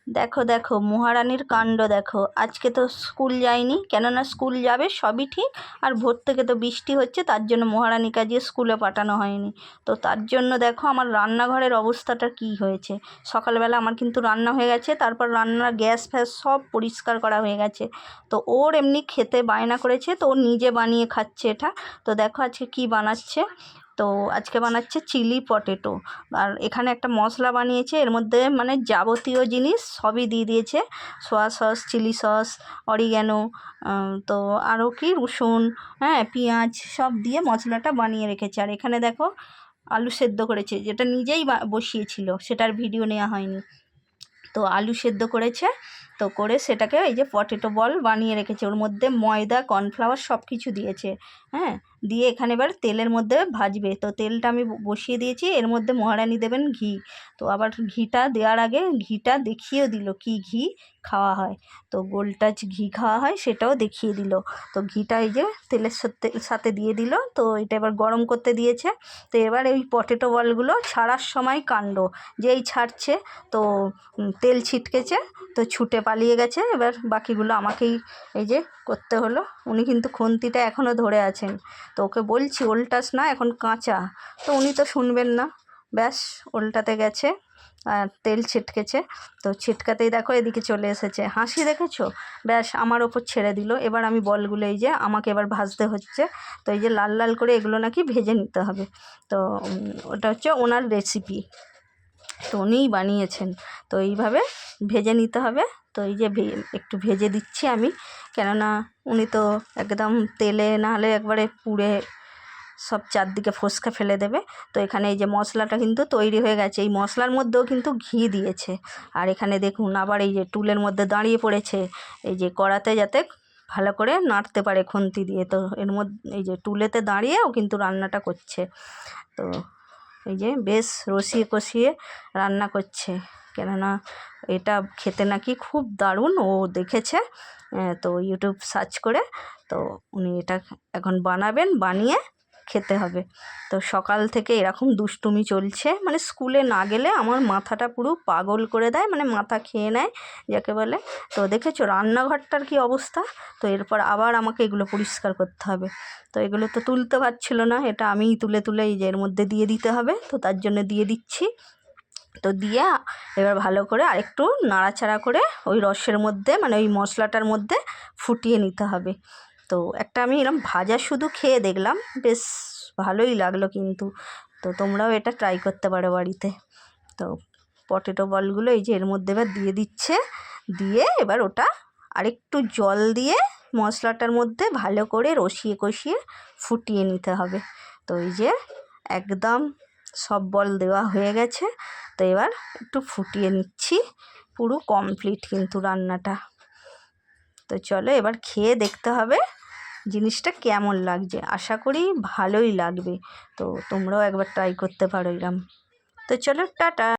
দেখো দেখো মহারানীর কাণ্ড দেখো। আজকে তো স্কুল যায়নি, কেননা স্কুল যাবে সবই ঠিক, আর ভোর থেকে তো বৃষ্টি হচ্ছে, তার জন্য মহারানীকে আজকে স্কুলে পাঠানো হয়নি। তো তার জন্য দেখো আমার রান্নাঘরের অবস্থাটা কি হয়েছে। সকালবেলা আমার কিন্তু রান্না হয়ে গেছে, তারপর রান্নার গ্যাস ফ্যাস সব পরিষ্কার করা হয়ে গেছে। তো ওর এমনি খেতে বায়না করেছে, তো ও নিজে বানিয়ে খাচ্ছে এটা। তো দেখো আজকে কি বানাচ্ছে। তো আজকে বানাচ্ছে চিলি পটেটো। আর এখানে একটা মশলা বানিয়েছে, এর মধ্যে মানে যাবতীয় জিনিস সবই দিয়ে দিয়েছে। Soya sauce, chilli sauce, oregano, তো আরও কি রসুন, হ্যাঁ পেঁয়াজ সব দিয়ে মশলাটা বানিয়ে রেখেছে। আর এখানে দেখো আলু সেদ্ধ করেছে, যেটা নিজেই বসিয়েছিল, সেটার ভিডিও নেওয়া হয়নি। তো আলু সেদ্ধ করেছে, তো করে সেটাকে এই যে পটেটো বল বানিয়ে রেখেছে। ওর মধ্যে ময়দা, কর্নফ্লাওয়ার সব কিছু দিয়েছে, হ্যাঁ। দিয়ে এখানে এবার তেলের মধ্যে ভাজবে। তো তেলটা আমি বসিয়ে দিয়েছি, এর মধ্যে মহারানী দেবেন ঘি। তো আবার ঘিটা দেওয়ার আগে ঘিটা দেখিয়েও দিল কি ঘি খাওয়া হয়। তো গোলটাচ ঘি খাওয়া হয় সেটাও দেখিয়ে দিল। তো ঘিটা এই যে তেলের সাথে দিয়ে দিল। তো এটা এবার গরম করতে দিয়েছে। তো এবার এই পটেটো বলগুলো ছাড়ার সময় কাণ্ড, যেই ছাড়ছে তো তেল ছিটকেছে, তো ছুটে পালিয়ে গেছে। এবার বাকিগুলো আমাকেই এই যে করতে হলো। উনি কিন্তু খুন্তিটা এখনও ধরে আছেন। তো ওকে বলছি ওল্টাস না, এখন কাঁচা। তো উনি তো শুনবেন না, ব্যাস ওল্টাতে গেছে আর তেল ছিটকেছে। তো ছিটকাতেই দেখো এদিকে চলে এসেছে, হাসি দেখেছো, ব্যাস আমার ওপর ছেড়ে দিল। এবার আমি বলগুলো এই যে আমাকে এবার ভাজতে হচ্ছে। তো এই যে লাল লাল করে এগুলো নাকি ভেজে নিতে হবে। তো ওটা হচ্ছে ওনার রেসিপি, তো উনিই বানিয়েছেন। তো এইভাবে ভেজে নিতে হবে। তো এই যে একটু ভেজে দিচ্ছি আমি, কেননা উনি তো একদম তেলে না হলে একবারে পুড়ে সব চারদিকে ফোসকা ফেলে দেবে। তো এখানে এই যে মশলাটা কিন্তু তৈরি হয়ে গেছে, এই মশলার মধ্যেও কিন্তু ঘি দিয়েছে। আর এখানে দেখুন আবার এই যে টুলের মধ্যে দাঁড়িয়ে পড়েছে, এই যে কড়াতে যাতে ভালো করে নাড়তে পারে খুন্তি দিয়ে। তো এর মধ্যে এই যে টুলেতে দাঁড়িয়েও কিন্তু রান্নাটা করছে। তো এই যে বেশ রসিয়ে কষিয়ে রান্না করছে, কেননা এটা খেতে নাকি খুব দারুণ ও দেখেছে। তো ইউটিউব সার্চ করে তো উনি এটা এখন বানাবেন, বানিয়ে খেতে হবে। তো সকাল থেকে এরকম দুষ্টুমি চলছে, মানে স্কুলে না গেলে আমার মাথাটা পুরো পাগল করে দেয়, মানে মাথা খেয়ে নেয় যাকে বলে। তো দেখেছো রান্নাঘরটার কি অবস্থা। তো এরপর আবার আমাকে এগুলো পরিষ্কার করতে হবে। তো এগুলো তো তুলতে পারছিল না, এটা আমিই তুলে তুলে এই যে এর মধ্যে দিয়ে দিতে হবে। তো তার জন্য দিয়ে দিচ্ছি। তো দিয়ে এবার ভালো করে আরেকটু নাড়াচাড়া করে ওই রসের মধ্যে, মানে ওই মশলাটার মধ্যে ফুটিয়ে নিতে হবে। তো একটা আমি এরকম ভাজা শুধু খেয়ে দেখলাম, বেশ ভালোই লাগলো কিন্তু। তো তোমরাও এটা ট্রাই করতে পারো বাড়িতে। তো পটেটো বলগুলো এই যে এর মধ্যে এবার দিয়ে দিচ্ছে, দিয়ে এবার ওটা আরেকটু জল দিয়ে মশলাটার মধ্যে ভালো করে রসিয়ে কষিয়ে ফুটিয়ে নিতে হবে। তো এই যে একদম সব বল দেওয়া হয়ে গেছে। তো এবার একটু ফুটিয়ে নিচ্ছি, পুরো কমপ্লিট কিন্তু রান্নাটা। তো চলো এবার খেয়ে দেখতে হবে জিনিসটা কেমন লাগছে। আশা করি ভালোই লাগবে। তো তোমরাও একবার ট্রাই করতে পারো এরম। তো চলো টাটা।